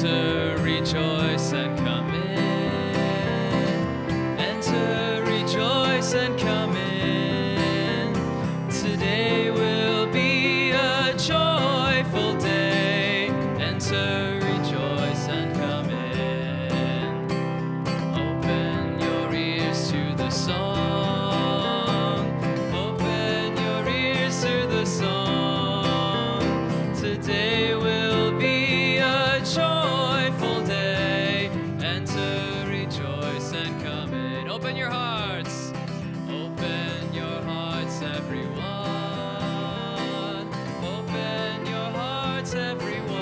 Enter, rejoice, and come in. Enter, rejoice, and come in. Today will be a joyful day. Enter, rejoice, and come in. Open your ears to the song. Open your ears to the song. Today will be a joyful day. Enter, rejoice, and come in. Open your hearts. Open your hearts, everyone. Open your hearts, everyone.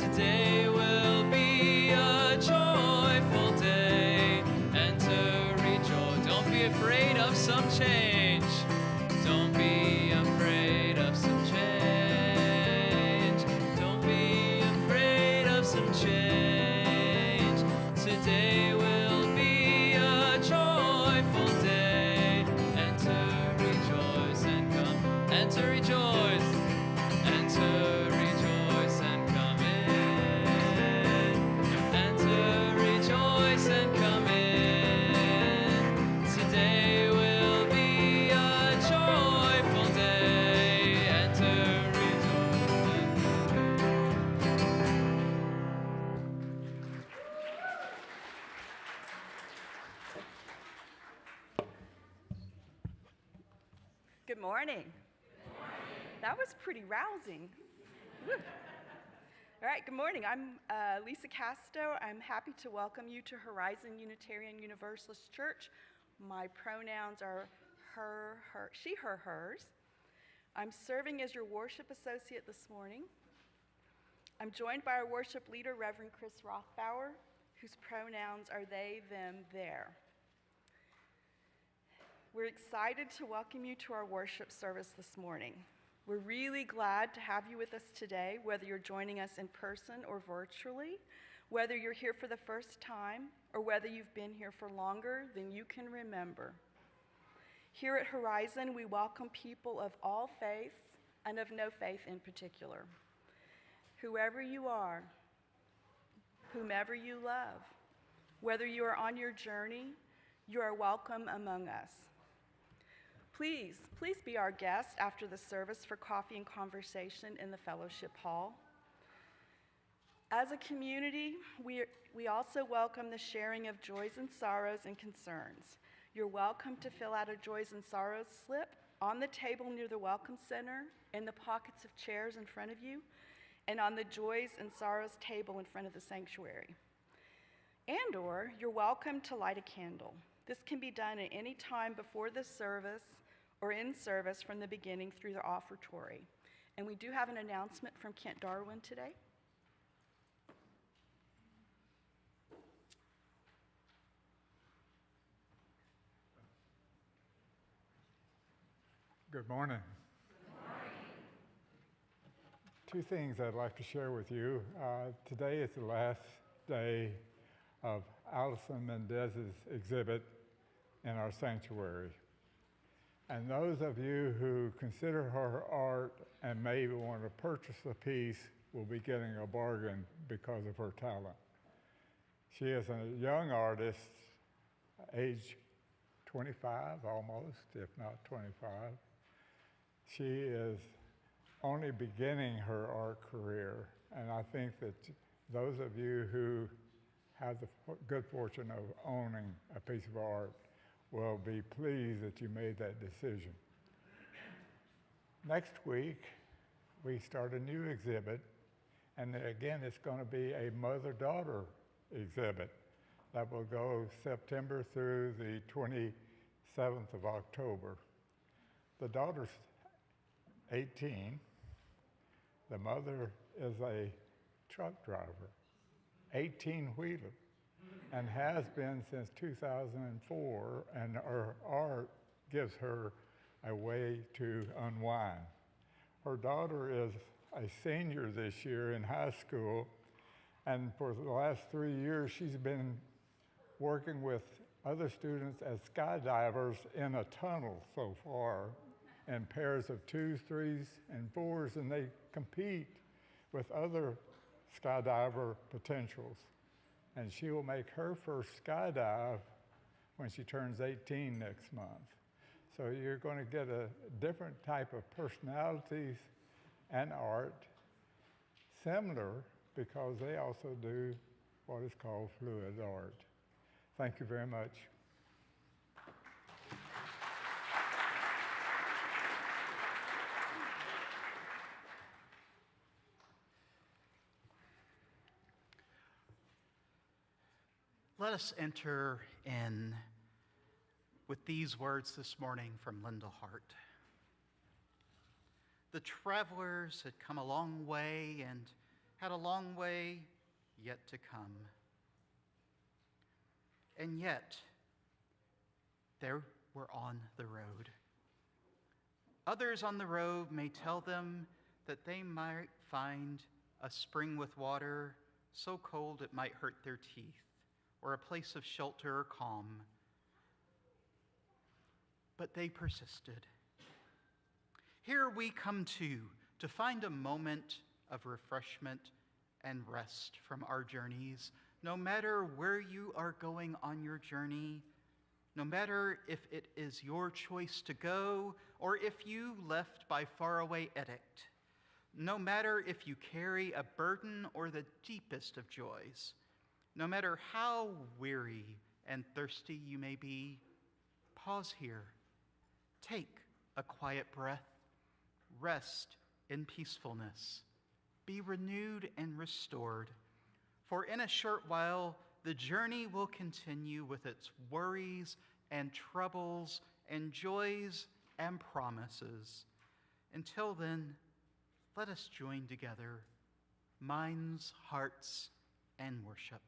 Today will be a joyful day. Enter, rejoice. Don't be afraid of some change. Don't be afraid of some change. Don't be afraid of some change. Today will be a joyful day. Enter, rejoice, and come. Enter, rejoice. Enter, rejoice, and come in. Enter, rejoice, and come in. Today will be a joyful day. Enter, rejoice, and come in. Good morning. That was pretty rousing. Woo. All right, good morning. I'm Lisa Casto. I'm happy to welcome you to Horizon Unitarian Universalist Church. My pronouns are her, she, her, hers. I'm serving as your worship associate this morning. I'm joined by our worship leader, Reverend Chris Rothbauer, whose pronouns are they, them, their. We're excited to welcome you to our worship service this morning. We're really glad to have you with us today, whether you're joining us in person or virtually, whether you're here for the first time, or whether you've been here for longer than you can remember. Here at Horizon, we welcome people of all faiths and of no faith in particular. Whoever you are, whomever you love, whether you are on your journey, you are welcome among us. Please be our guest after the service for coffee and conversation in the fellowship hall. As a community, we also welcome the sharing of joys and sorrows and concerns. You're welcome to fill out a joys and sorrows slip on the table near the Welcome Center, in the pockets of chairs in front of you, and on the joys and sorrows table in front of the sanctuary. And/or you're welcome to light a candle. This can be done at any time before the service or in service from the beginning through the offertory. And we do have an announcement from Kent Darwin today. Good morning. Good morning. Two things I'd like to share with you. Today is the last day of Allison Mendez's exhibit in our sanctuary. And those of you who consider her art and maybe want to purchase a piece will be getting a bargain because of her talent. She is a young artist, age 25 almost, if not 25. She is only beginning her art career, and I think that those of you who have the good fortune of owning a piece of art will be pleased that you made that decision. Next week, we start a new exhibit, and again, it's going to be a mother-daughter exhibit that will go September through the 27th of October. The daughter's 18. The mother is a truck driver, 18-wheeler, and has been since 2004, and her art gives her a way to unwind. Her daughter is a senior this year in high school, and for the last 3 years, she's been working with other students as skydivers in a tunnel so far, in pairs of 2s, 3s, and 4s, and they compete with other skydiver potentials. And she will make her first skydive when she turns 18 next month. So you're going to get a different type of personalities and art, similar because they also do what is called fluid art. Thank you very much. Let us enter in with these words this morning from Linda Hart. The travelers had come a long way and had a long way yet to come. And yet, they were on the road. Others on the road may tell them that they might find a spring with water so cold it might hurt their teeth, or a place of shelter or calm. But they persisted. Here we come to find a moment of refreshment and rest from our journeys, no matter where you are going on your journey, no matter if it is your choice to go or if you left by faraway edict, no matter if you carry a burden or the deepest of joys, no matter how weary and thirsty you may be, pause here. Take a quiet breath. Rest in peacefulness. Be renewed and restored. For in a short while, the journey will continue with its worries and troubles and joys and promises. Until then, let us join together, minds, hearts, and worship.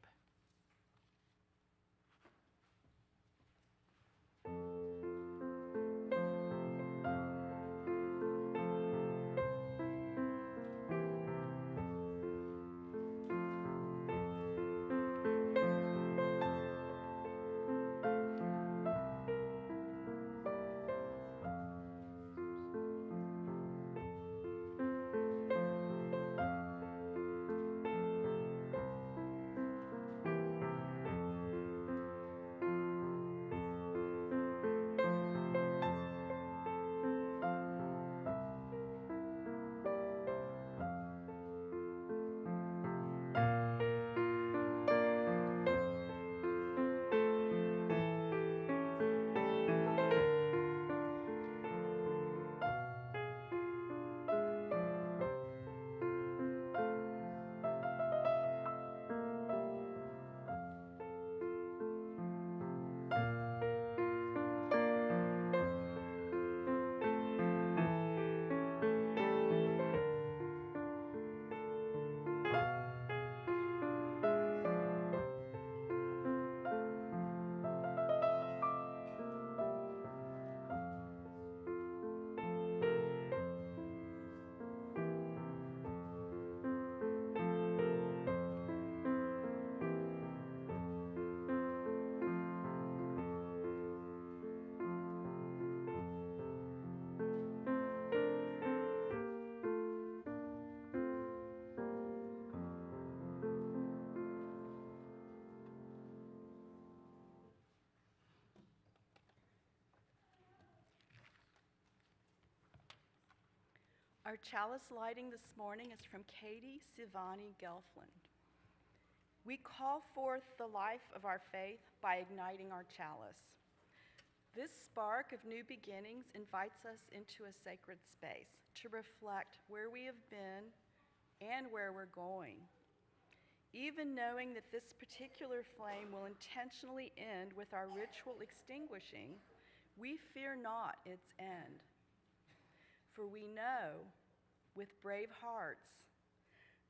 Our chalice lighting this morning is from Katie Sivani Gelfland. We call forth the life of our faith by igniting our chalice. This spark of new beginnings invites us into a sacred space to reflect where we have been and where we're going. Even knowing that this particular flame will intentionally end with our ritual extinguishing, we fear not its end. For we know, with brave hearts,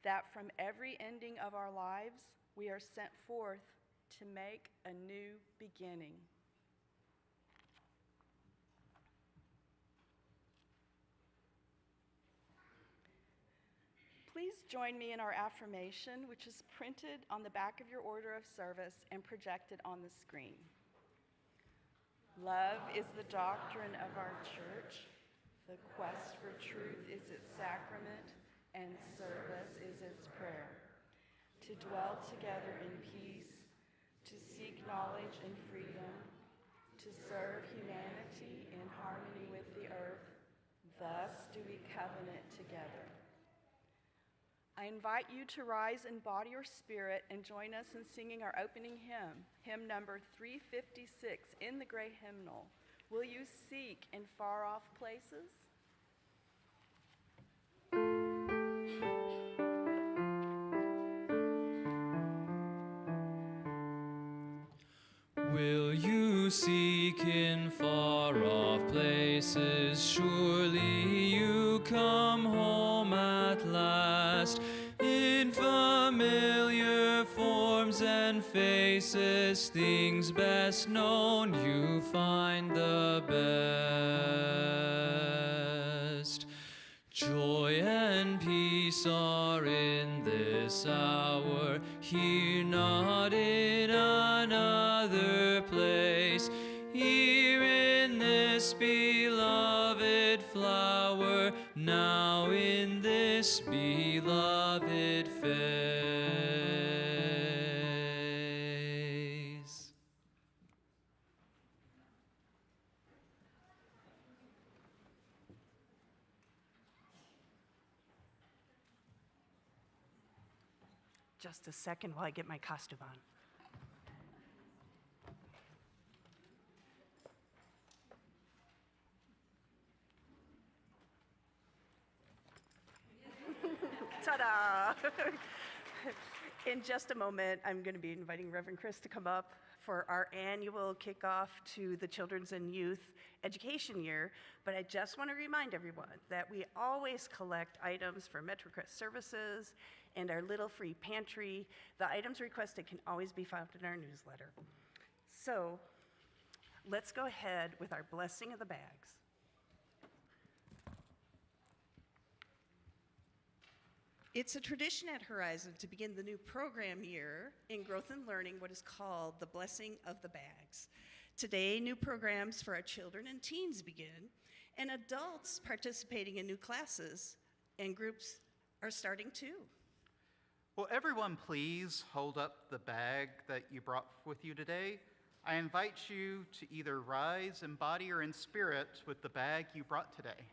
that from every ending of our lives, we are sent forth to make a new beginning. Please join me in our affirmation, which is printed on the back of your order of service and projected on the screen. Love is the doctrine of our church. The quest for truth is its sacrament, and service is its prayer. to dwell together in peace, to seek knowledge and freedom, to serve humanity in harmony with the earth. Thus do we covenant together. I invite you to rise in body or spirit and join us in singing our opening hymn, hymn number 356 in the gray hymnal. Will you seek in far-off places? Will you seek in far-off places? Surely you come home at last. In familiar forms and faces, things best known, you find the best. Joy and peace are in this hour, here not in another place. Here in this beloved flower, now in this beloved face. Just a second while I get my costume on. Ta-da! In just a moment, I'm going to be inviting Reverend Chris to come up for our annual kickoff to the Children's and Youth Education Year. But I just want to remind everyone that we always collect items for MetroCrest services and our little free pantry. The items requested can always be found in our newsletter. So let's go ahead with our blessing of the bags. It's a tradition at Horizon to begin the new program year in growth and learning what is called the blessing of the bags. Today, new programs for our children and teens begin, and adults participating in new classes and groups are starting too. Will everyone please hold up the bag that you brought with you today? I invite you to either rise in body or in spirit with the bag you brought today.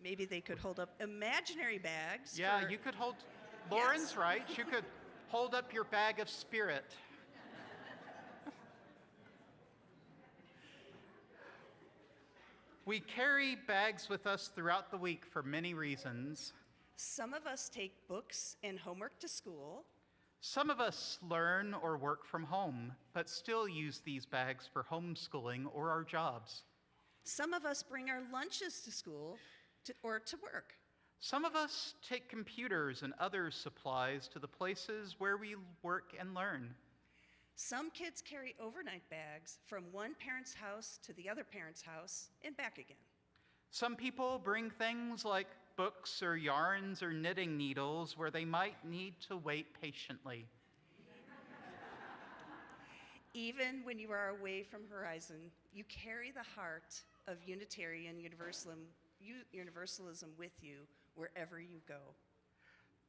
Maybe they could hold up imaginary bags. Yeah, for- you could hold, Lauren's Yes. right, you could hold up your bag of spirit. We carry bags with us throughout the week for many reasons. Some of us take books and homework to school. Some of us learn or work from home, but still use these bags for homeschooling or our jobs. Some of us bring our lunches to school or to work. Some of us take computers and other supplies to the places where we work and learn. Some kids carry overnight bags from one parent's house to the other parent's house and back again. Some people bring things like books or yarns or knitting needles where they might need to wait patiently. Even when you are away from Horizon, you carry the heart of Unitarian Universalism with you wherever you go.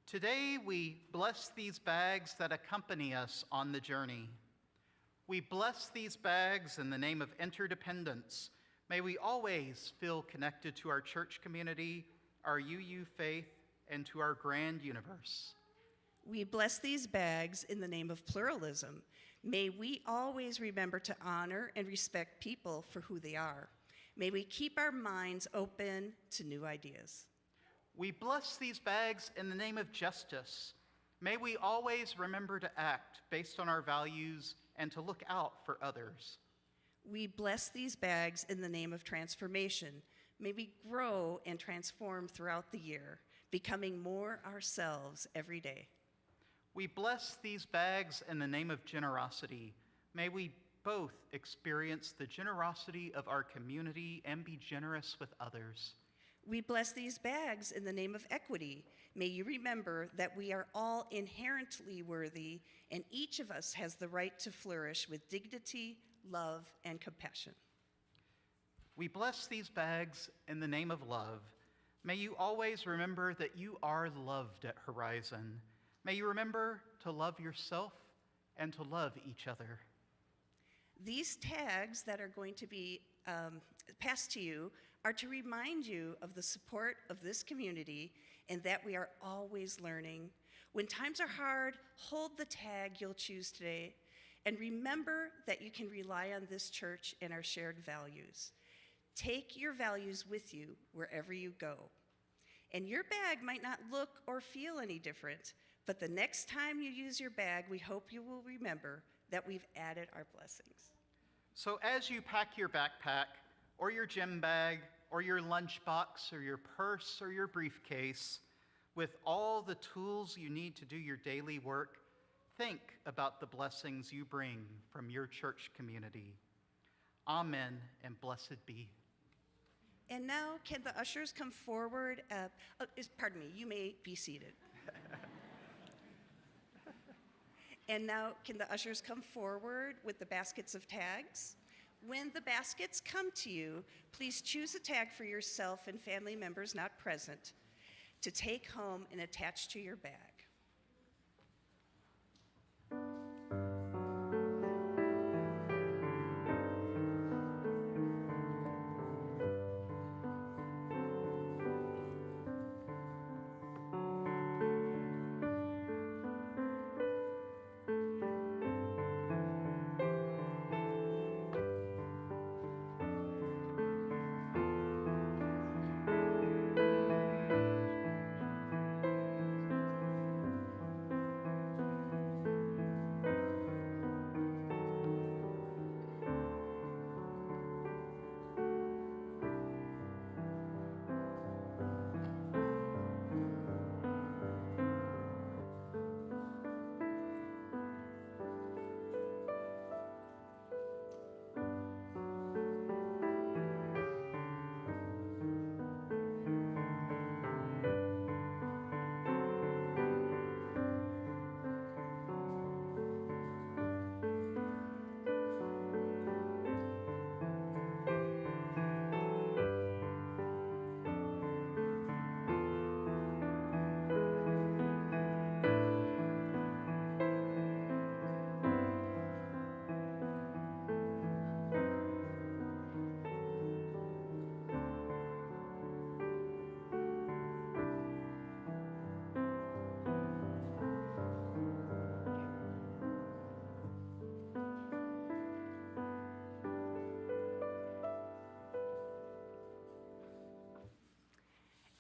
Today, we bless these bags that accompany us on the journey. We bless these bags in the name of interdependence. May we always feel connected to our church community, our UU faith, and to our grand universe. We bless these bags in the name of pluralism. May we always remember to honor and respect people for who they are. May we keep our minds open to new ideas. We bless these bags in the name of justice. May we always remember to act based on our values and to look out for others. We bless these bags in the name of transformation. May we grow and transform throughout the year, becoming more ourselves every day. We bless these bags in the name of generosity. May we both experience the generosity of our community and be generous with others. We bless these bags in the name of equity. May you remember that we are all inherently worthy, and each of us has the right to flourish with dignity, love, and compassion. We bless these bags in the name of love. May you always remember that you are loved at Horizon. May you remember to love yourself and to love each other. These tags that are going to be passed to you are to remind you of the support of this community and that we are always learning. When times are hard, hold the tag you'll choose today and remember that you can rely on this church and our shared values. Take your values with you wherever you go. And your bag might not look or feel any different, but the next time you use your bag, we hope you will remember that we've added our blessings. So as you pack your backpack, or your gym bag, or your lunchbox, or your purse, or your briefcase, with all the tools you need to do your daily work, think about the blessings you bring from your church community. Amen, and blessed be. And now, can the ushers come forward? Pardon me, you may be seated. And now, can the ushers come forward with the baskets of tags? When the baskets come to you, please choose a tag for yourself and family members not present to take home and attach to your bag.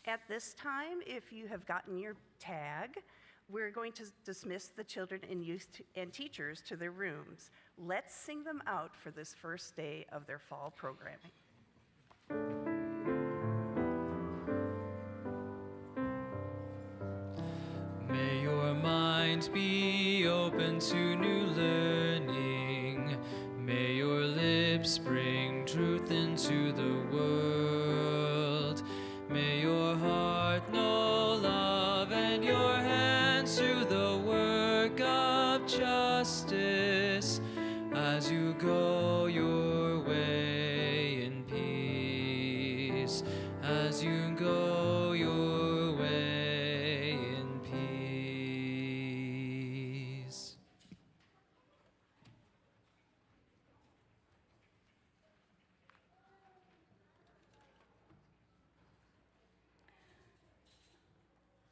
At this time, if you have gotten your tag, we're going to dismiss the children and youth and teachers to their rooms. Let's sing them out for this first day of their fall programming. May your mind be open to new learning. May your lips bring truth into the world. May your heart know love and your hands do the work of justice as you go your way in peace, as you go your way in peace.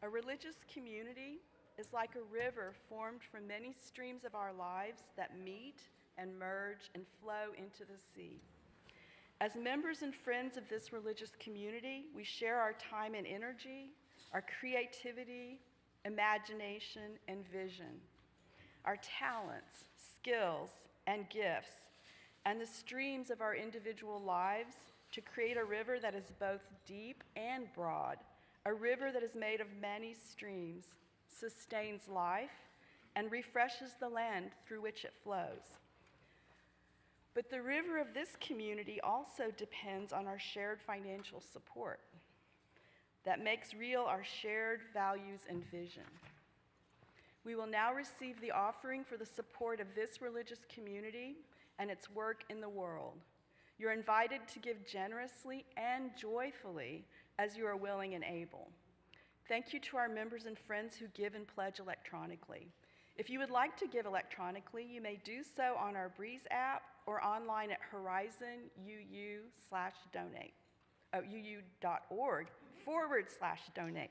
A religious community is like a river formed from many streams of our lives that meet and merge and flow into the sea. As members and friends of this religious community, we share our time and energy, our creativity, imagination, and vision, our talents, skills, and gifts, and the streams of our individual lives to create a river that is both deep and broad, a river that is made of many streams, sustains life, and refreshes the land through which it flows. But the river of this community also depends on our shared financial support that makes real our shared values and vision. We will now receive the offering for the support of this religious community and its work in the world. You're invited to give generously and joyfully as you are willing and able. Thank you to our members and friends who give and pledge electronically. If you would like to give electronically, you may do so on our Breeze app or online at horizonuu.org/donate. uu.org/donate.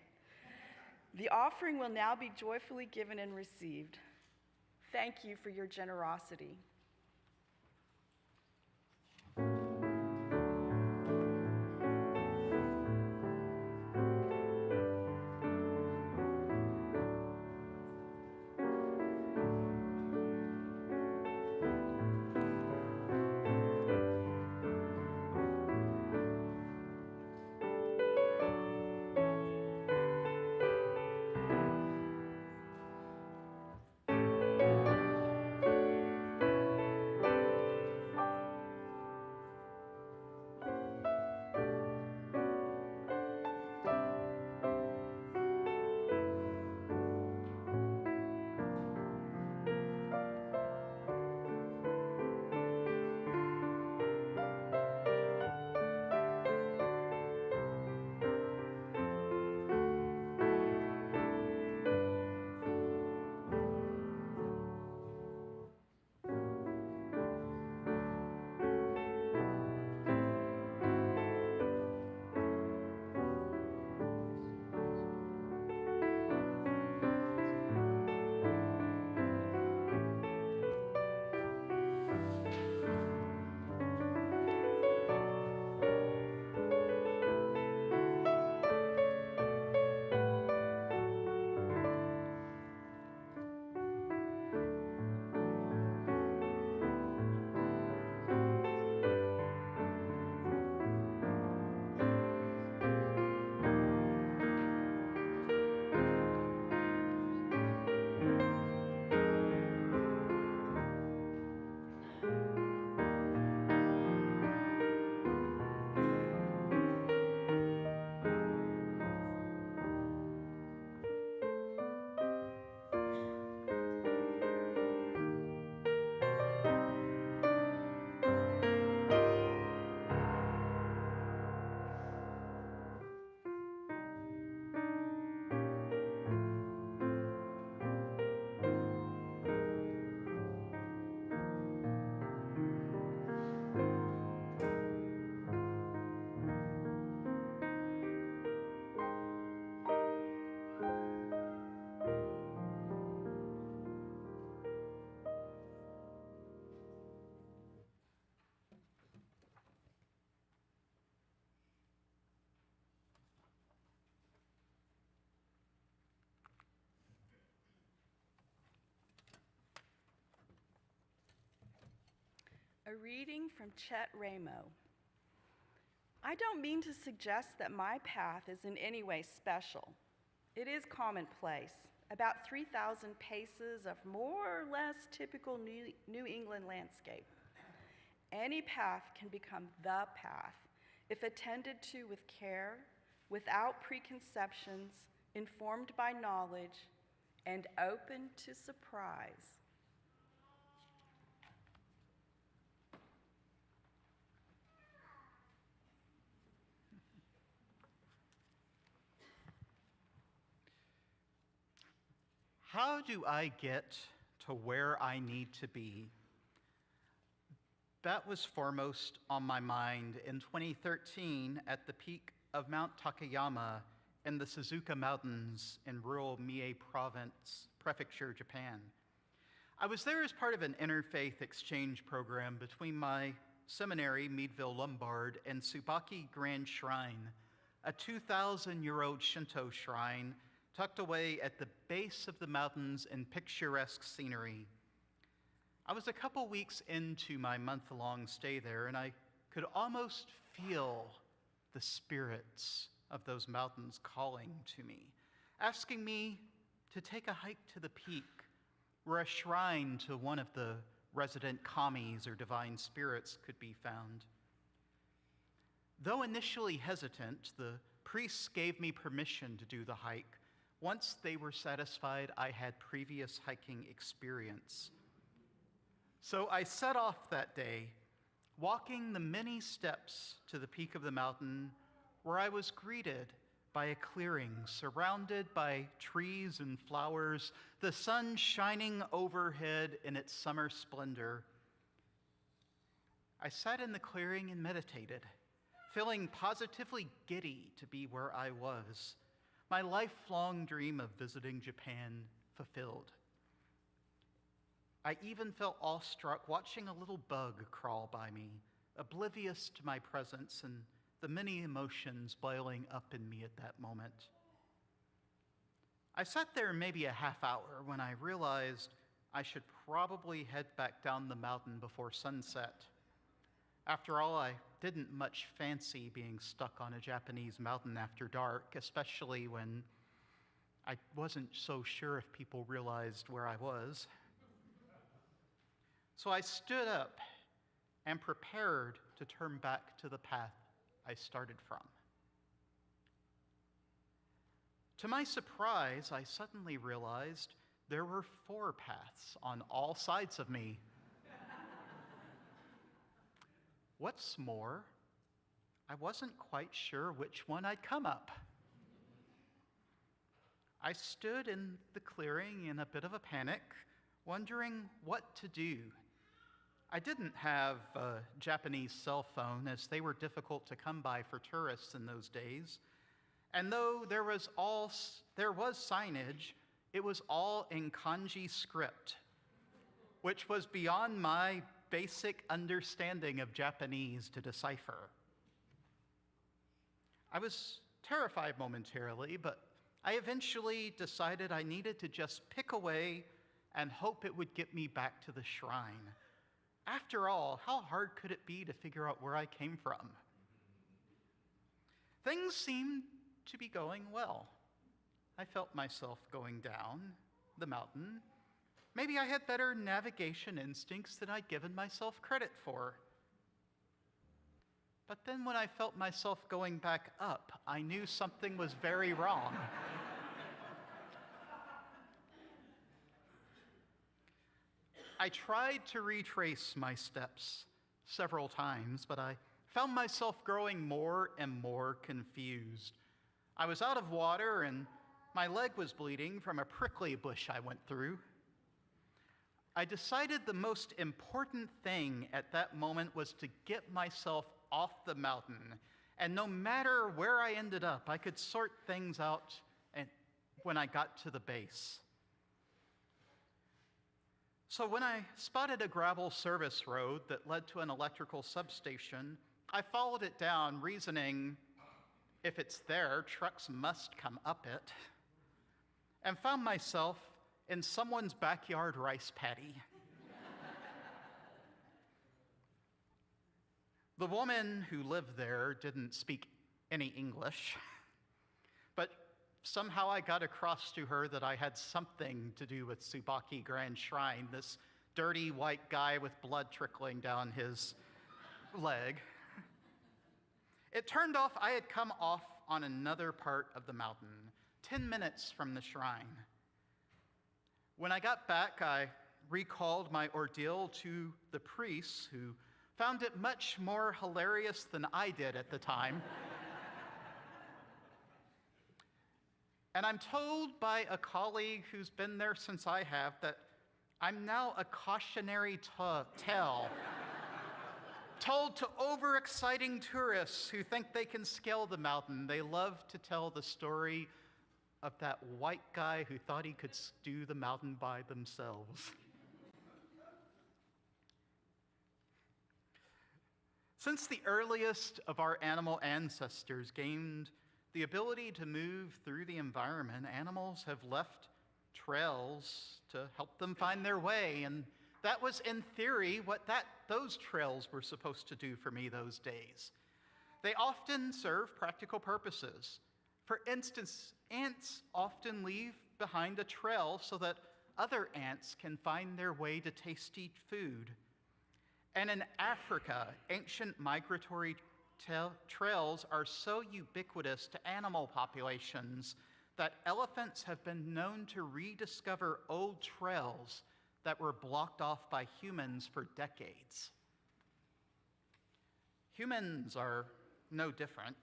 The offering will now be joyfully given and received. Thank you for your generosity. A reading from Chet Ramo. I don't mean to suggest that my path is in any way special. It is commonplace, about 3,000 paces of more or less typical New England landscape. Any path can become the path if attended to with care, without preconceptions, informed by knowledge, and open to surprise. How do I get to where I need to be? That was foremost on my mind in 2013 at the peak of Mount Takayama in the Suzuka Mountains in rural Mie Province, Prefecture, Japan. I was there as part of an interfaith exchange program between my seminary, Meadville Lombard, and Tsubaki Grand Shrine, a 2,000-year-old Shinto shrine tucked away at the base of the mountains in picturesque scenery. I was a couple weeks into my month-long stay there, and I could almost feel the spirits of those mountains calling to me, asking me to take a hike to the peak, where a shrine to one of the resident kamis or divine spirits could be found. Though initially hesitant, the priests gave me permission to do the hike once they were satisfied I had previous hiking experience. So I set off that day, walking the many steps to the peak of the mountain where I was greeted by a clearing surrounded by trees and flowers, the sun shining overhead in its summer splendor. I sat in the clearing and meditated, feeling positively giddy to be where I was, my lifelong dream of visiting Japan fulfilled. I even felt awestruck watching a little bug crawl by me, oblivious to my presence and the many emotions boiling up in me at that moment. I sat there maybe a half hour when I realized I should probably head back down the mountain before sunset. After all, I didn't much fancy being stuck on a Japanese mountain after dark, especially when I wasn't so sure if people realized where I was. So I stood up and prepared to turn back to the path I started from. To my surprise, I suddenly realized there were 4 paths on all sides of me. What's more, I wasn't quite sure which one I'd come up. I stood in the clearing in a bit of a panic, wondering what to do. I didn't have a Japanese cell phone, as they were difficult to come by for tourists in those days. And though there was signage, it was all in kanji script, which was beyond my basic understanding of Japanese to decipher. I was terrified momentarily, but I eventually decided I needed to just pick away and hope it would get me back to the shrine. After all, how hard could it be to figure out where I came from? Things seemed to be going well. I felt myself going down the mountain. Maybe I had better navigation instincts than I'd given myself credit for. But then when I felt myself going back up, I knew something was very wrong. I tried to retrace my steps several times, but I found myself growing more and more confused. I was out of water and my leg was bleeding from a prickly bush I went through. I decided the most important thing at that moment was to get myself off the mountain. And no matter where I ended up, I could sort things out when I got to the base. So when I spotted a gravel service road that led to an electrical substation, I followed it down, reasoning, if it's there, trucks must come up it, and found myself in someone's backyard rice paddy. The woman who lived there didn't speak any English, but somehow I got across to her that I had something to do with Tsubaki Grand Shrine, this dirty white guy with blood trickling down his leg. It turned off I had come off on another part of the mountain, 10 minutes from the shrine. When I got back, I recalled my ordeal to the priests, who found it much more hilarious than I did at the time. And I'm told by a colleague who's been there since I have that I'm now a cautionary tale told to overexciting tourists who think they can scale the mountain. They love to tell the story of that white guy who thought he could do the mountain by themselves. Since the earliest of our animal ancestors gained the ability to move through the environment, animals have left trails to help them find their way, and that was, in theory, what those trails were supposed to do for me those days. They often serve practical purposes. For instance, ants often leave behind a trail so that other ants can find their way to tasty food. And in Africa, ancient migratory trails are so ubiquitous to animal populations that elephants have been known to rediscover old trails that were blocked off by humans for decades. Humans are no different.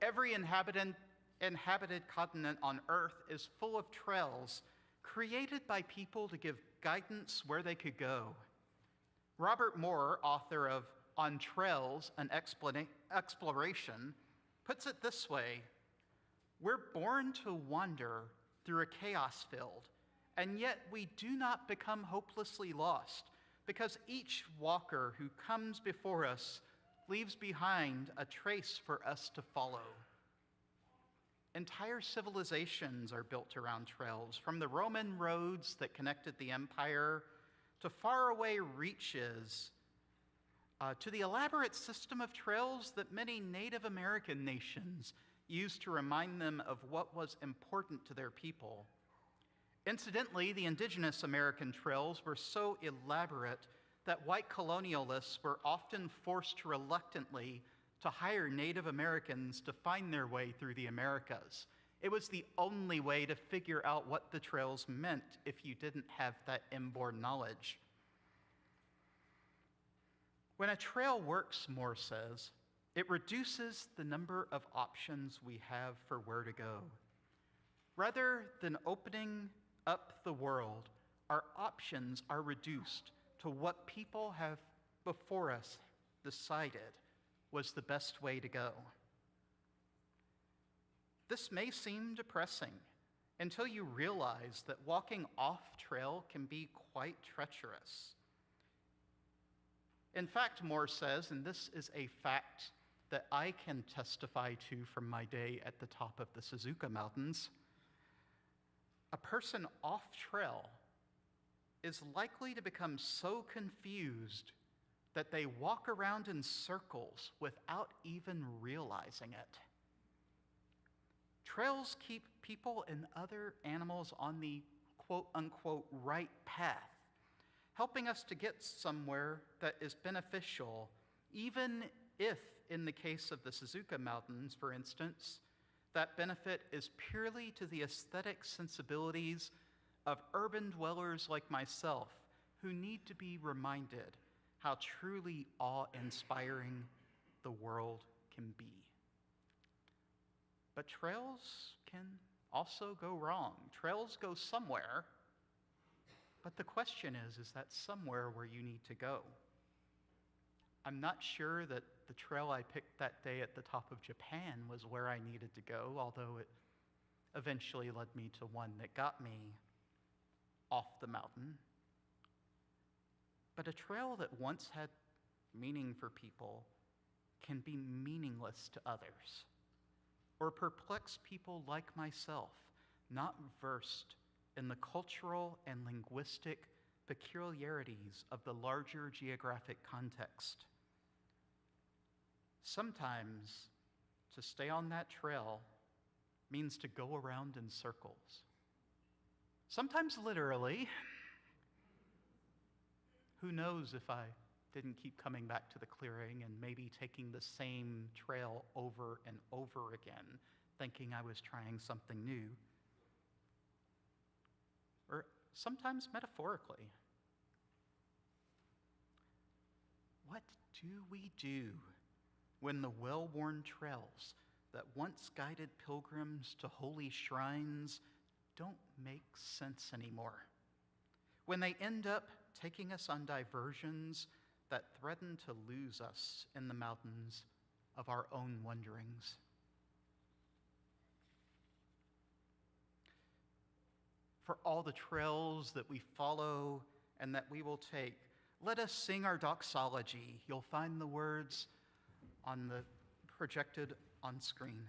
Every inhabited continent on Earth is full of trails created by people to give guidance where they could go. Robert Moore, author of On Trails, an Exploration, puts it this way: we're born to wander through a chaos field, and yet we do not become hopelessly lost, because each walker who comes before us leaves behind a trace for us to follow. Entire civilizations are built around trails, from the Roman roads that connected the empire to faraway reaches, to the elaborate system of trails that many Native American nations used to remind them of what was important to their people. Incidentally, the indigenous American trails were so elaborate that white colonialists were often forced reluctantly to hire Native Americans to find their way through the Americas. It was the only way to figure out what the trails meant if you didn't have that inborn knowledge. When a trail works, Moore says, it reduces the number of options we have for where to go. Rather than opening up the world, our options are reduced to what people have before us decided was the best way to go. This may seem depressing until you realize that walking off trail can be quite treacherous. In fact, Moore says, and this is a fact that I can testify to from my day at the top of the Suzuka Mountains, a person off trail is likely to become so confused that they walk around in circles without even realizing it. Trails keep people and other animals on the quote-unquote right path, helping us to get somewhere that is beneficial, even if, in the case of the Suzuka Mountains, for instance, that benefit is purely to the aesthetic sensibilities of urban dwellers like myself, who need to be reminded how truly awe-inspiring the world can be. But trails can also go wrong. Trails go somewhere, but the question is that somewhere where you need to go? I'm not sure that the trail I picked that day at the top of Japan was where I needed to go, although it eventually led me to one that got me off the mountain. But a trail that once had meaning for people can be meaningless to others, or perplex people like myself, not versed in the cultural and linguistic peculiarities of the larger geographic context. Sometimes to stay on that trail means to go around in circles. Sometimes literally. Who knows if I didn't keep coming back to the clearing and maybe taking the same trail over and over again, thinking I was trying something new. Or sometimes metaphorically. What do we do when the well-worn trails that once guided pilgrims to holy shrines don't make sense anymore? When they end up taking us on diversions that threaten to lose us in the mountains of our own wanderings? For all the trails that we follow and that we will take, let us sing our doxology. You'll find the words on the projected on screen.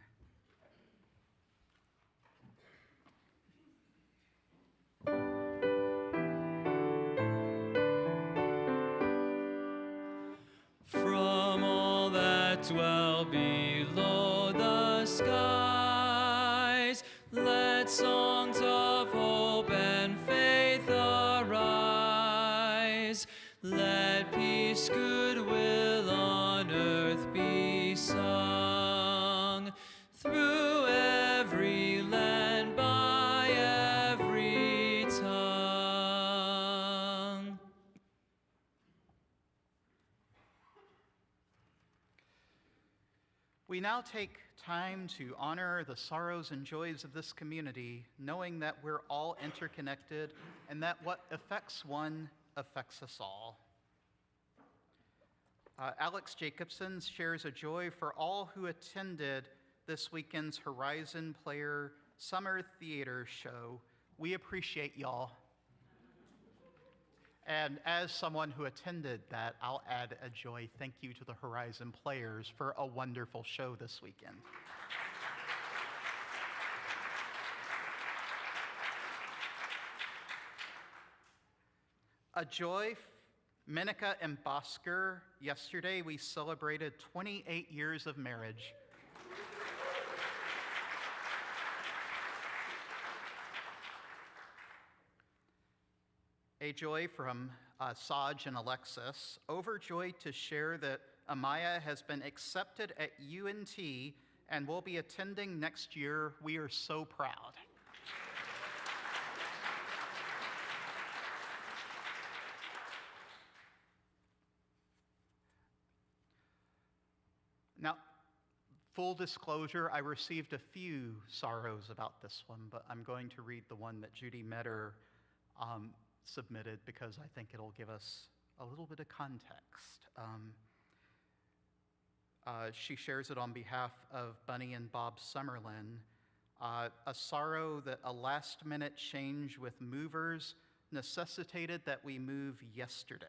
From all that dwell below the skies, let songs of hope and faith arise. Let peace, goodwill on earth be sung, through every land, by every tongue. We now take time to honor the sorrows and joys of this community, knowing that we're all interconnected and that what affects one affects us all. Alex Jacobson shares a joy for all who attended this weekend's Horizon Player Summer Theater Show. We appreciate y'all. And as someone who attended that, I'll add a joy thank you to the Horizon Players for a wonderful show this weekend. A joy, Menica and Bosker. Yesterday we celebrated 28 years of marriage. A joy from Saj and Alexis, overjoyed to share that Amaya has been accepted at UNT and will be attending next year. We are so proud. Now, full disclosure, I received a few sorrows about this one, but I'm going to read the one that Judy Metter submitted because I think it'll give us a little bit of context. She shares it on behalf of Bunny and Bob Summerlin. A sorrow that a last-minute change with movers necessitated that we move yesterday,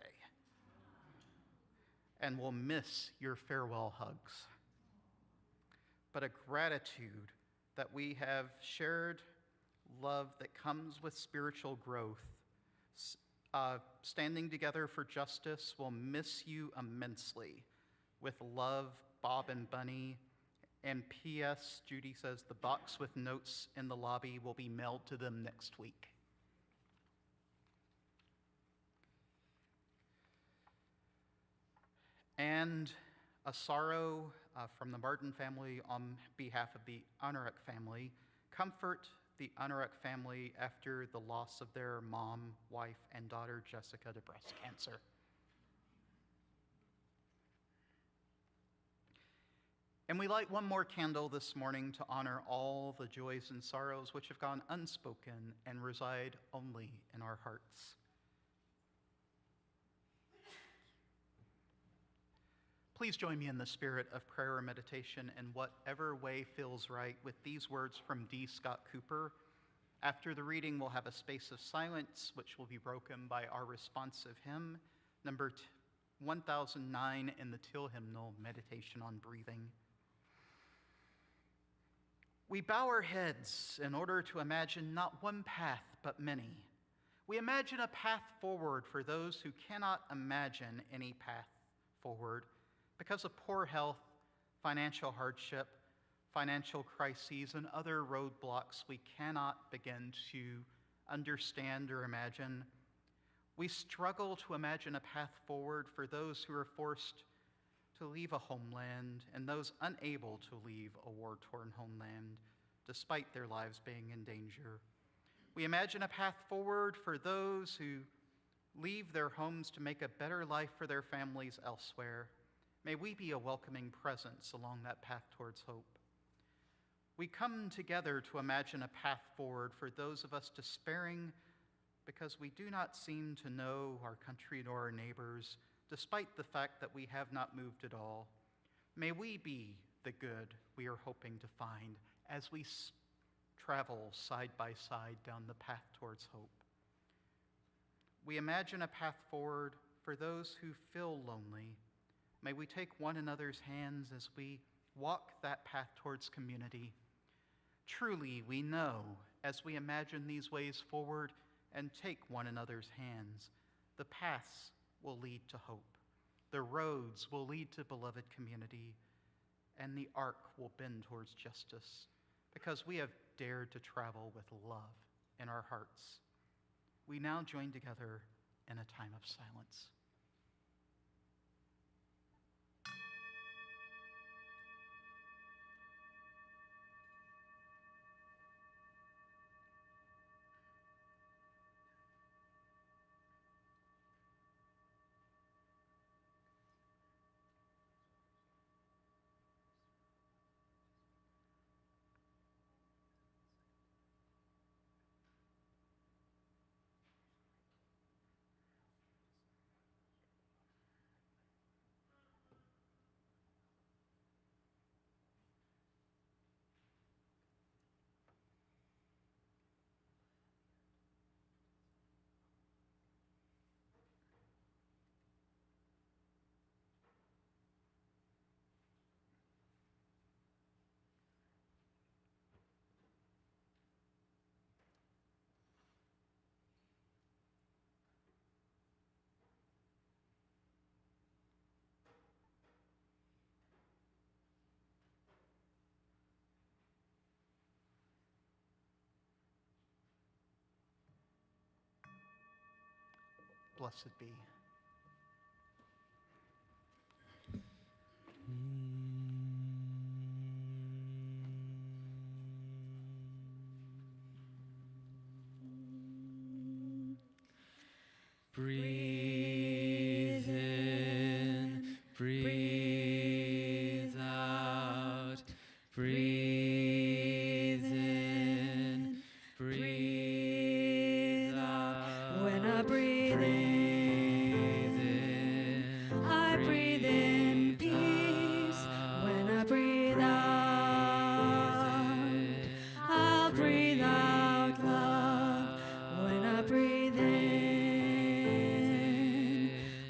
and we'll miss your farewell hugs. But a gratitude that we have shared love that comes with spiritual growth. Standing together for justice will miss you immensely. With love, Bob and Bunny. And P.S., Judy says, the box with notes in the lobby will be mailed to them next week. And a sorrow from the Martin family on behalf of the Honorek family. Comfort the Honorek family after the loss of their mom, wife, and daughter, Jessica, to breast cancer. And we light one more candle this morning to honor all the joys and sorrows which have gone unspoken and reside only in our hearts. Please join me in the spirit of prayer or meditation in whatever way feels right with these words from D. Scott Cooper. After the reading, we'll have a space of silence, which will be broken by our responsive hymn, number 1009 in the Till Hymnal, Meditation on Breathing. We bow our heads in order to imagine not one path, but many. We imagine a path forward for those who cannot imagine any path forward because of poor health, financial hardship, financial crises, and other roadblocks we cannot begin to understand or imagine. We struggle to imagine a path forward for those who are forced to leave a homeland and those unable to leave a war-torn homeland despite their lives being in danger. We imagine a path forward for those who leave their homes to make a better life for their families elsewhere. May we be a welcoming presence along that path towards hope. We come together to imagine a path forward for those of us despairing because we do not seem to know our country nor our neighbors, despite the fact that we have not moved at all. May we be the good we are hoping to find as we travel side by side down the path towards hope. We imagine a path forward for those who feel lonely. May we take one another's hands as we walk that path towards community. Truly, we know as we imagine these ways forward and take one another's hands, the paths will lead to hope. The roads will lead to beloved community, and the arc will bend towards justice because we have dared to travel with love in our hearts. We now join together in a time of silence. Blessed be. Breathe in, breathe out, breathe in, breathe out. When I breathe in, I breathe in peace. When I breathe out, I'll breathe out love. When I breathe in,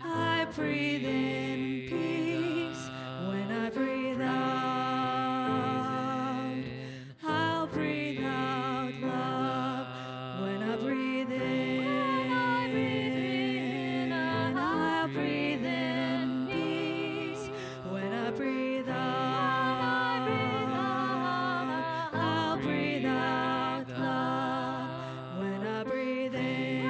I breathe in peace. When I breathe out, I'll breathe out love. When I breathe in, I'll breathe in peace. When I breathe out, I'll breathe out love. When I breathe in,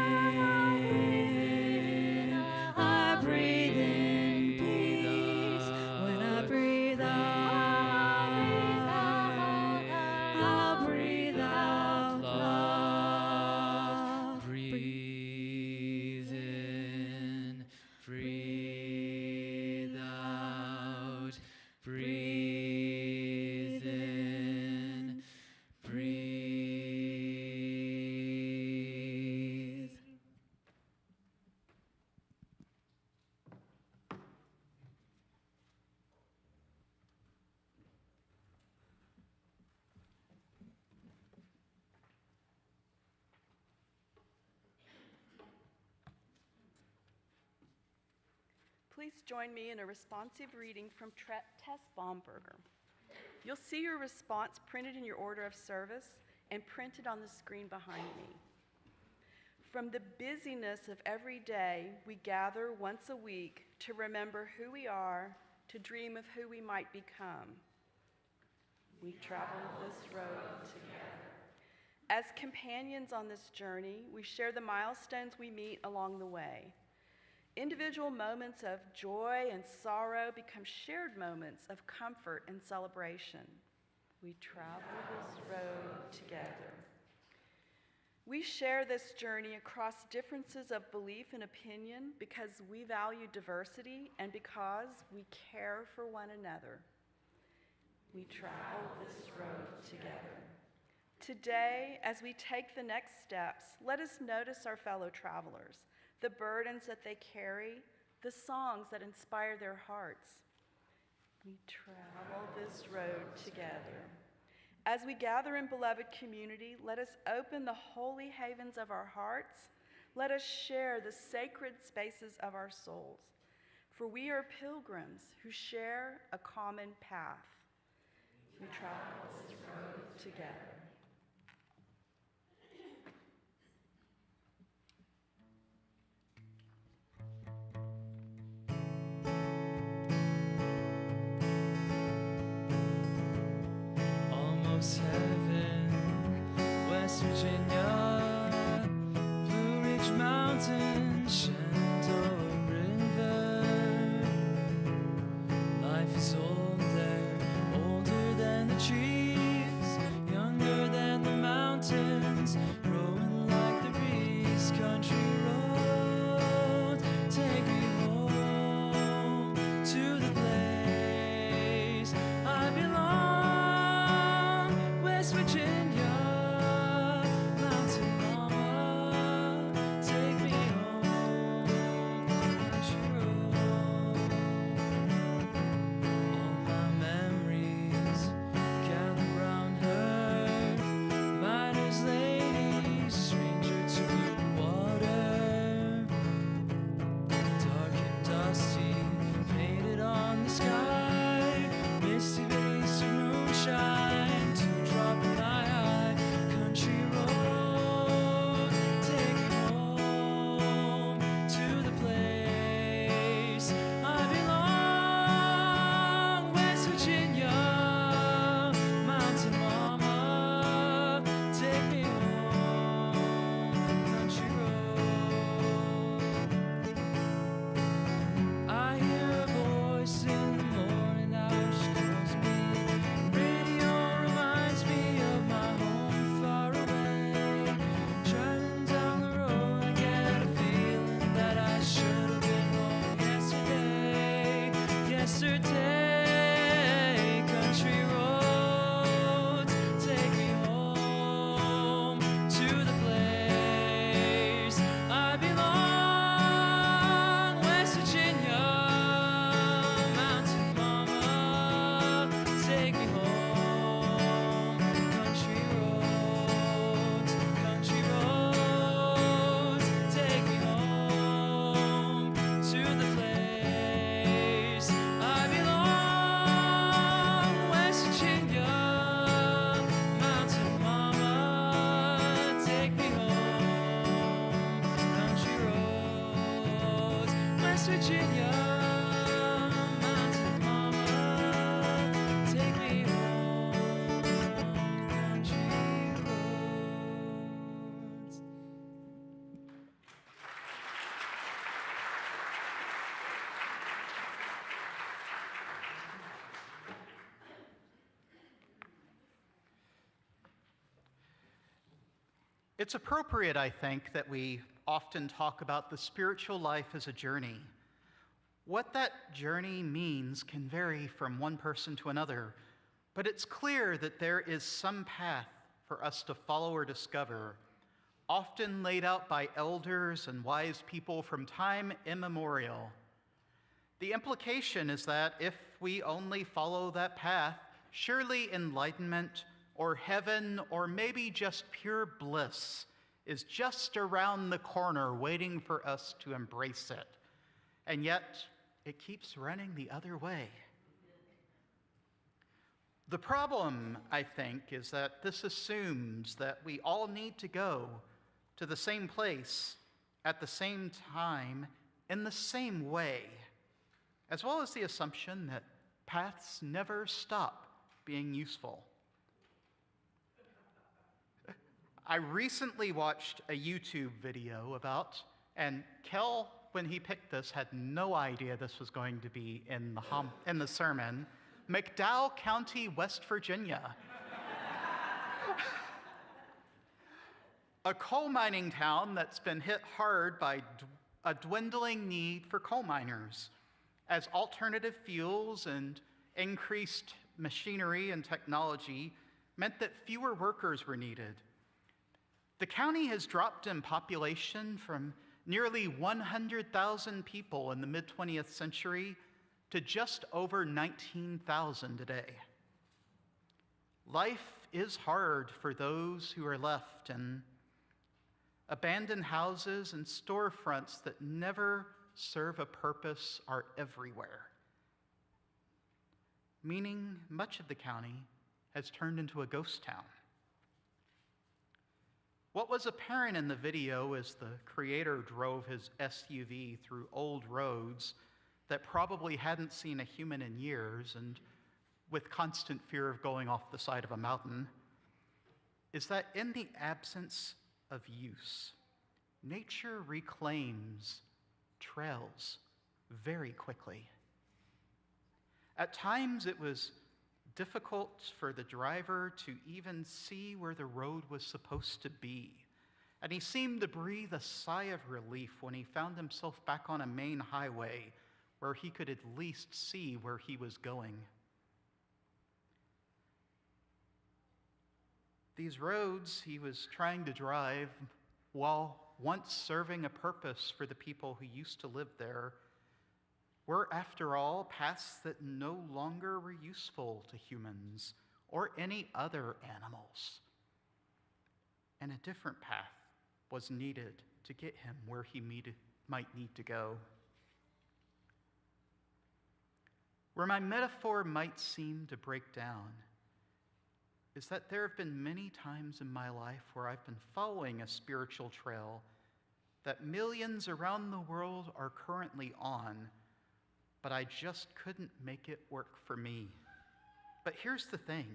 I breathe in peace. When I breathe out, I'll breathe out love. Breathe in, breathe out, breathe in, breathe. Please join me in a responsive reading from Tess Baumberger. You'll see your response printed in your order of service and printed on the screen behind me. From the busyness of every day, we gather once a week to remember who we are, to dream of who we might become. We travel this road together. As companions on this journey, we share the milestones we meet along the way. Individual moments of joy and sorrow become shared moments of comfort and celebration. We travel this road together. We share this journey across differences of belief and opinion because we value diversity and because we care for one another. We travel this road together. Today, as we take the next steps, let us notice our fellow travelers, the burdens that they carry, the songs that inspire their hearts. We travel this road together. As we gather in beloved community, let us open the holy havens of our hearts. Let us share the sacred spaces of our souls. For we are pilgrims who share a common path. We travel this road together. Almost heaven, West Virginia, Blue Ridge Mountain, Shenandoah River. Life is old there, older than the trees, younger than the mountains, growing like the breeze. Country road, take me home to the place I belong. West Virginia, mountain West Virginia, mountain mama, take me home, country roads. It's appropriate, I think, that we often talk about the spiritual life as a journey. What that journey means can vary from one person to another, but it's clear that there is some path for us to follow or discover, often laid out by elders and wise people from time immemorial. The implication is that if we only follow that path, surely enlightenment or heaven or maybe just pure bliss is just around the corner waiting for us to embrace it. And yet, it keeps running the other way. The problem, I think, is that this assumes that we all need to go to the same place at the same time in the same way, as well as the assumption that paths never stop being useful. I recently watched a YouTube video about, and Kel, when he picked this, had no idea this was going to be in the sermon, McDowell County, West Virginia. A coal mining town that's been hit hard by a dwindling need for coal miners, as alternative fuels and increased machinery and technology meant that fewer workers were needed. The county has dropped in population from nearly 100,000 people in the mid-20th century to just over 19,000 today. Life is hard for those who are left in abandoned houses and storefronts that never serve a purpose are everywhere, meaning much of the county has turned into a ghost town. What was apparent in the video as the creator drove his SUV through old roads that probably hadn't seen a human in years and with constant fear of going off the side of a mountain, is that in the absence of use, nature reclaims trails very quickly. At times it was difficult for the driver to even see where the road was supposed to be. And he seemed to breathe a sigh of relief when he found himself back on a main highway where he could at least see where he was going. These roads he was trying to drive, while once serving a purpose for the people who used to live there, were, after all, paths that no longer were useful to humans or any other animals. And a different path was needed to get him where he might need to go. Where my metaphor might seem to break down is that there have been many times in my life where I've been following a spiritual trail that millions around the world are currently on, but I just couldn't make it work for me. But here's the thing.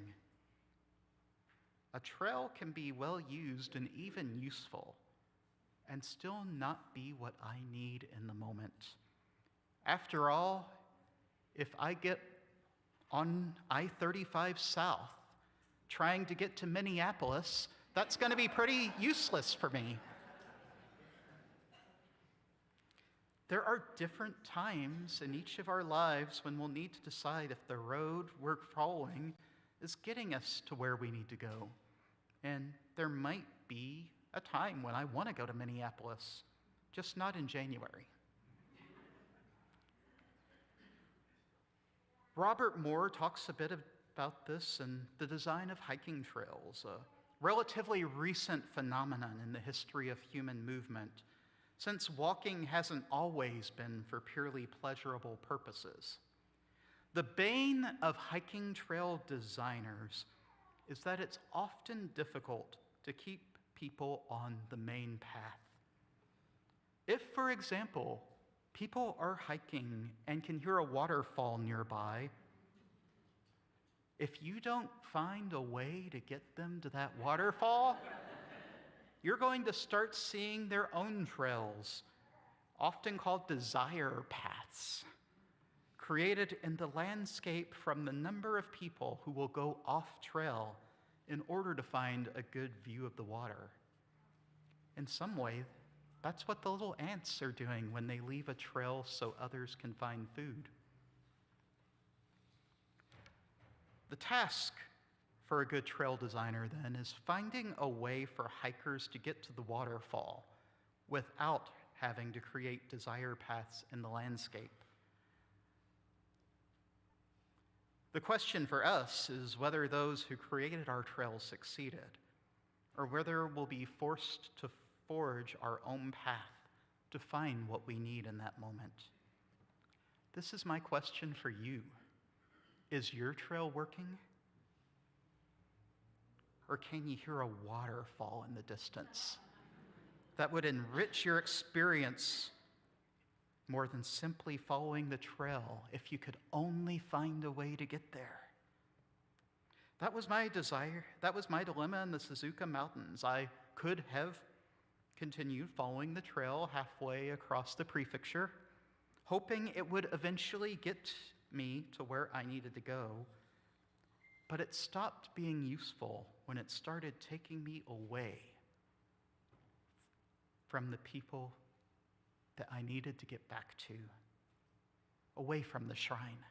A trail can be well used and even useful and still not be what I need in the moment. After all, if I get on I-35 South trying to get to Minneapolis, that's going to be pretty useless for me. There are different times in each of our lives when we'll need to decide if the road we're following is getting us to where we need to go. And there might be a time when I want to go to Minneapolis, just not in January. Robert Moore talks a bit about this in The Design of Hiking Trails, a relatively recent phenomenon in the history of human movement, since walking hasn't always been for purely pleasurable purposes. The bane of hiking trail designers is that it's often difficult to keep people on the main path. If, for example, People are hiking and can hear a waterfall nearby. If you don't find a way to get them to that waterfall, you're going to start seeing their own trails, often called desire paths, created in the landscape from the number of people who will go off trail in order to find a good view of the water. In some way, that's what the little ants are doing when they leave a trail so others can find food. The task for a good trail designer, then, is finding a way for hikers to get to the waterfall without having to create desire paths in the landscape. The question for us is whether those who created our trails succeeded, or whether we'll be forced to forge our own path to find what we need in that moment. This is my question for you. Is your trail working? Or can you hear a waterfall in the distance that would enrich your experience more than simply following the trail if you could only find a way to get there? That was my desire. That was my dilemma in the Suzuka Mountains. I could have continued following the trail halfway across the prefecture, hoping it would eventually get me to where I needed to go, but it stopped being useful when it started taking me away from the people that I needed to get back to, away from the shrine.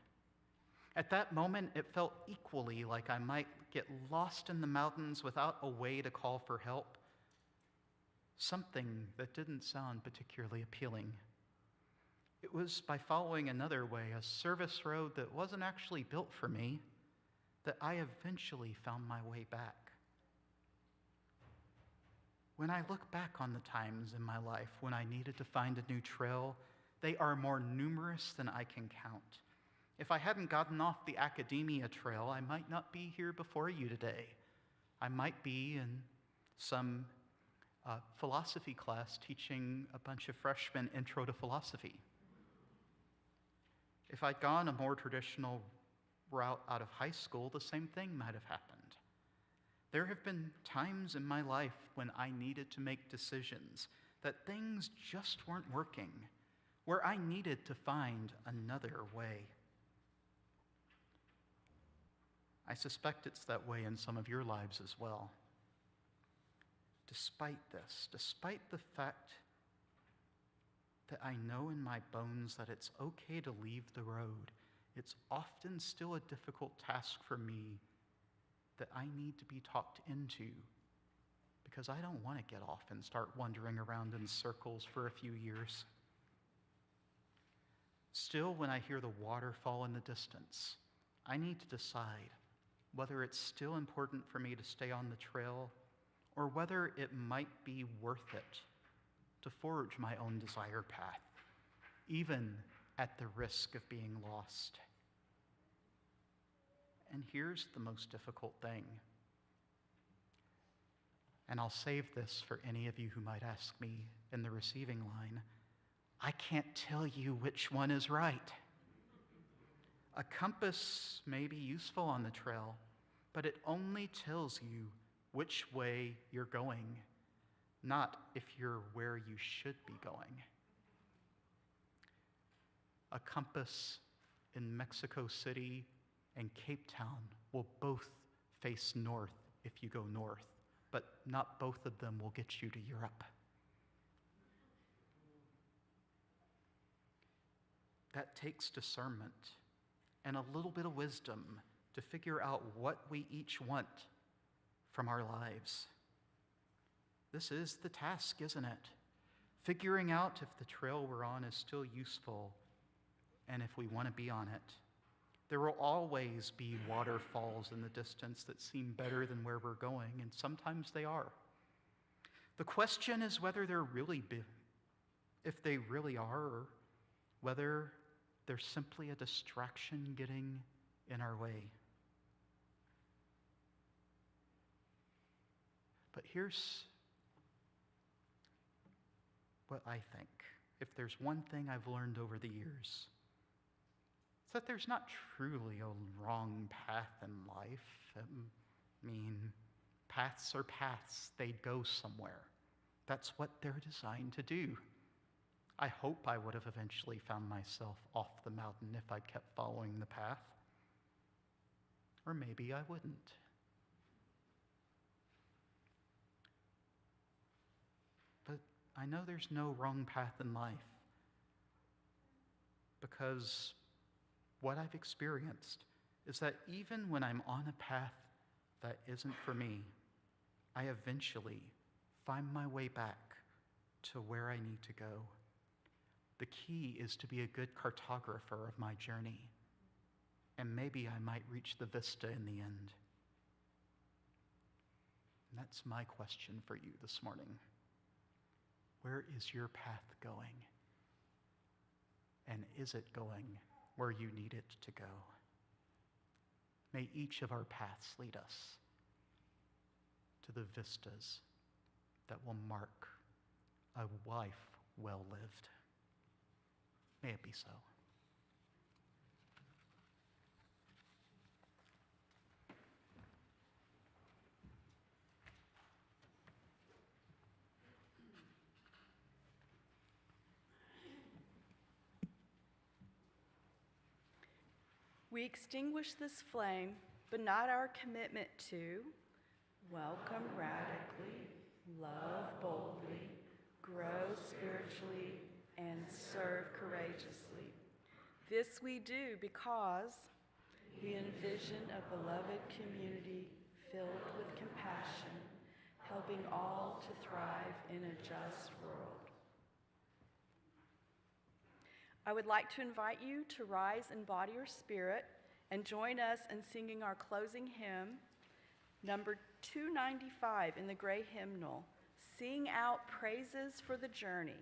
At that moment, it felt equally like I might get lost in the mountains without a way to call for help, something that didn't sound particularly appealing. It was by following another way, a service road that wasn't actually built for me, that I eventually found my way back. When I look back on the times in my life when I needed to find a new trail, they are more numerous than I can count. If I hadn't gotten off the academia trail, I might not be here before you today. I might be in some philosophy class teaching a bunch of freshmen intro to philosophy. If I'd gone a more traditional route out of high school, the same thing might have happened. There have been times in my life when I needed to make decisions, that things just weren't working, where I needed to find another way. I suspect it's that way in some of your lives as well. Despite this, despite the fact that I know in my bones that it's okay to leave the road, it's often still a difficult task for me that I need to be talked into, because I don't want to get off and start wandering around in circles for a few years. Still, when I hear the waterfall in the distance, I need to decide whether it's still important for me to stay on the trail, or whether it might be worth it to forge my own desire path, even at the risk of being lost. And here's the most difficult thing, and I'll save this for any of you who might ask me in the receiving line. I can't tell you which one is right. A compass may be useful on the trail, but it only tells you which way you're going, not if you're where you should be going. A compass in Mexico City and Cape Town will both face north if you go north, but not both of them will get you to Europe. That takes discernment and a little bit of wisdom to figure out what we each want from our lives. This is the task, isn't it? Figuring out if the trail we're on is still useful and if we want to be on it. There will always be waterfalls in the distance that seem better than where we're going, and sometimes they are. The question is whether they're really if they really are, or whether they're simply a distraction getting in our way. But here's what I think if there's one thing I've learned over the years, it's that there's not truly a wrong path in life. I mean, paths are paths. They go somewhere. That's what they're designed to do. I hope I would have eventually found myself off the mountain if I'd kept following the path. Or maybe I wouldn't. But I know there's no wrong path in life, because what I've experienced is that even when I'm on a path that isn't for me, I eventually find my way back to where I need to go. The key is to be a good cartographer of my journey, and maybe I might reach the vista in the end. And that's my question for you this morning. Where is your path going? And is it going where you need it to go? May each of our paths lead us to the vistas that will mark a life well lived. May it be so. We extinguish this flame, but not our commitment to welcome radically, love boldly, grow spiritually, and serve courageously. This we do because we envision a beloved community filled with compassion, helping all to thrive in a just world. I would like to invite you to rise in body or spirit and join us in singing our closing hymn, number 295 in the gray hymnal, Sing Out Praises for the Journey.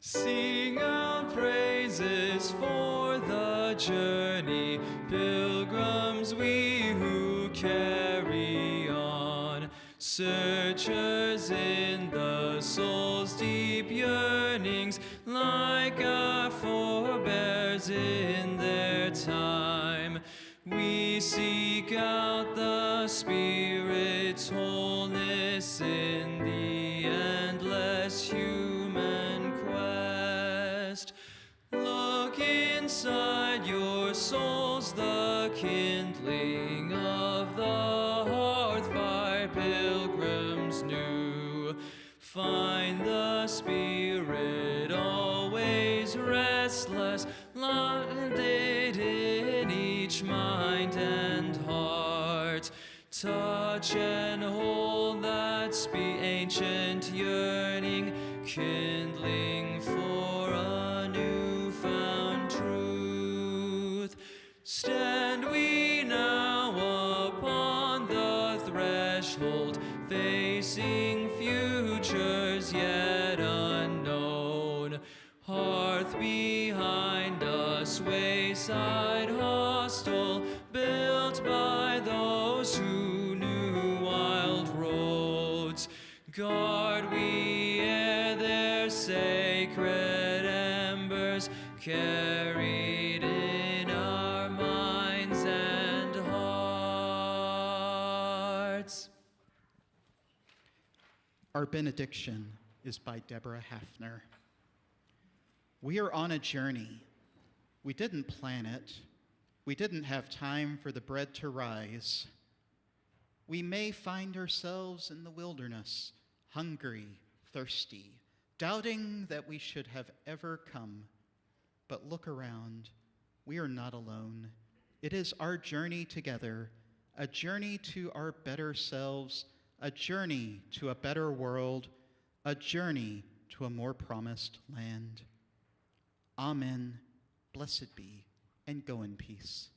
Sing out praises for the journey, pilgrims we who carry on, searchers in the soul's deep yearnings, like our forebears in their time. We seek out the Spirit's wholeness in the endless human quest. Look inside your souls, the kindling of the hearth fire pilgrims new. Find the Spirit always restless, landed in each mind and heart. Touch and hold that ancient yearning, kindling for a newfound truth. Stand we now upon the threshold, facing futures yet unknown. Hearth behind us, wayside hostel, built by those who knew wild roads. Guard we ere their sacred embers, carried in our minds and hearts. Our benediction is by Deborah Hafner. We are on a journey. We didn't plan it. We didn't have time for the bread to rise. We may find ourselves in the wilderness, hungry, thirsty, doubting that we should have ever come. But look around. We are not alone. It is our journey together, a journey to our better selves, a journey to a better world, a journey to a more promised land. Amen. Blessed be, and go in peace.